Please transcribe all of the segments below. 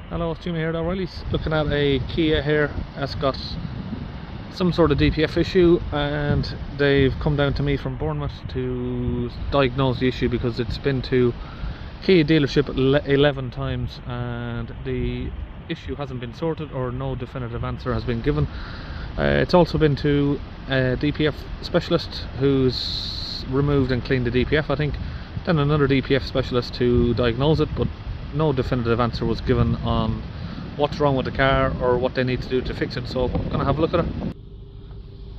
Hello, it's Jimmy here. O'Reilly's looking at a Kia here that's got some sort of DPF issue, and they've come down to me from Bournemouth to diagnose the issue because it's been to Kia dealership 11 times and the issue hasn't been sorted or no definitive answer has been given. It's also been to a DPF specialist who's removed and cleaned the DPF, I think, then another DPF specialist to diagnose it, but no definitive answer was given on what's wrong with the car or what they need to do to fix it. So I'm gonna have a look at it.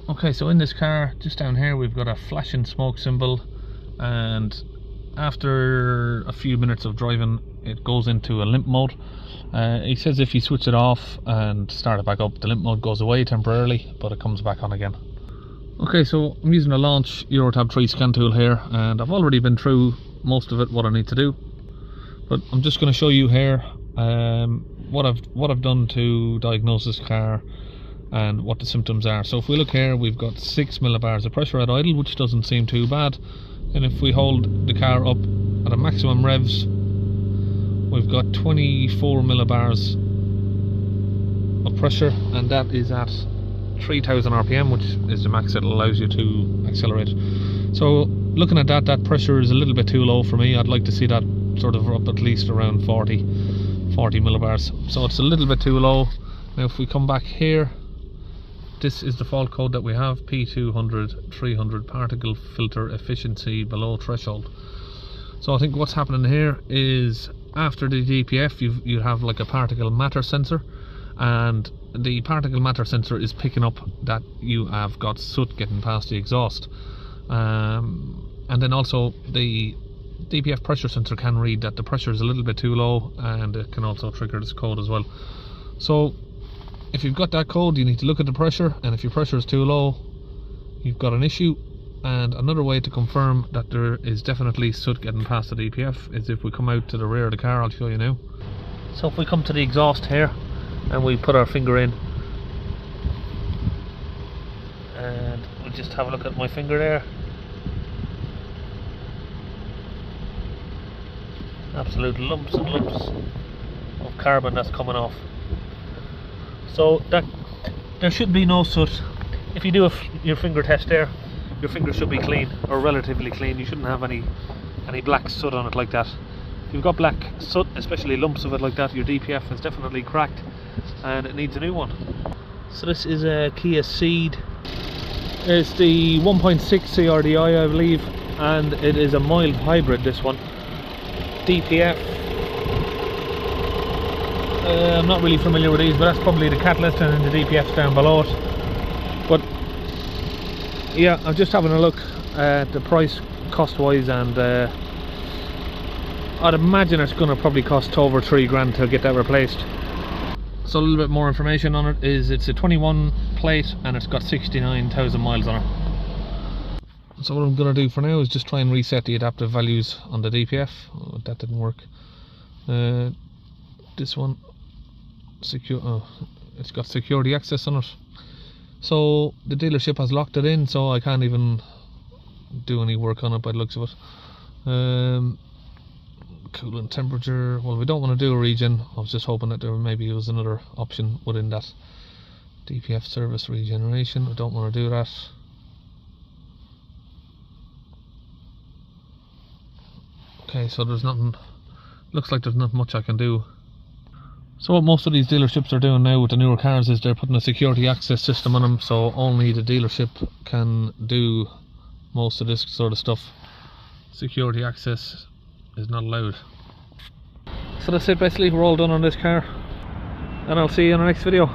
Okay, so in this car, just down here, we've got a flashing smoke symbol, and after a few minutes of driving it goes into a limp mode. He says if you switch it off and start it back up, the limp mode goes away temporarily, but it comes back on again. Okay, so I'm using a launch Eurotab 3 scan tool here, and I've already been through most of it, what I need to do, but I'm just going to show you here what I've done to diagnose this car and what the symptoms are. So if we look here, we've got 6 millibars of pressure at idle, which doesn't seem too bad, and if we hold the car up at a maximum revs, we've got 24 millibars of pressure, and that is at 3000 RPM, which is the max that allows you to accelerate. So looking at that pressure is a little bit too low for me. I'd like to see that sort of up at least around 40 millibars. So it's a little bit too low. Now if we come back here, this is the fault code that we have, P200300, particle filter efficiency below threshold. So I think what's happening here is after the DPF you have like a particle matter sensor, and the particle matter sensor is picking up that you have got soot getting past the exhaust, and then also the DPF pressure sensor can read that the pressure is a little bit too low, and it can also trigger this code as well. So if you've got that code, you need to look at the pressure, and if your pressure is too low, you've got an issue. And another way to confirm that there is definitely soot getting past the DPF is if we come out to the rear of the car. I'll show you now. So if we come to the exhaust here and we put our finger in, and we'll just have a look at my finger there. Absolute lumps and lumps of carbon that's coming off. So that there should be no soot. If you do your finger test there, your finger should be clean, or relatively clean. You shouldn't have any black soot on it like that. If you've got black soot, especially lumps of it like that, your DPF is definitely cracked and it needs a new one. So this is a Kia Ceed. It's the 1.6 CRDI, I believe, and it is a mild hybrid, this one. DPF, I'm not really familiar with these, but that's probably the catalyst, and the DPF's down below it. But yeah, I'm just having a look at the price cost wise, and I'd imagine it's going to probably cost over 3 grand to get that replaced. So a little bit more information on it is it's a 21 plate and it's got 69,000 miles on it. So what I'm going to do for now is just try and reset the adaptive values on the DPF. Oh, that didn't work. This one, it's got security access on it. So the dealership has locked it in, so I can't even do any work on it by the looks of it. Coolant temperature, well, we don't want to do a regen. I was just hoping that there maybe was another option within that. DPF service regeneration, I don't want to do that. Okay, so there's nothing, looks like there's not much I can do. So what most of these dealerships are doing now with the newer cars is they're putting a security access system on them, so only the dealership can do most of this sort of stuff. Security access is not allowed. So that's it basically, we're all done on this car, and I'll see you in the next video.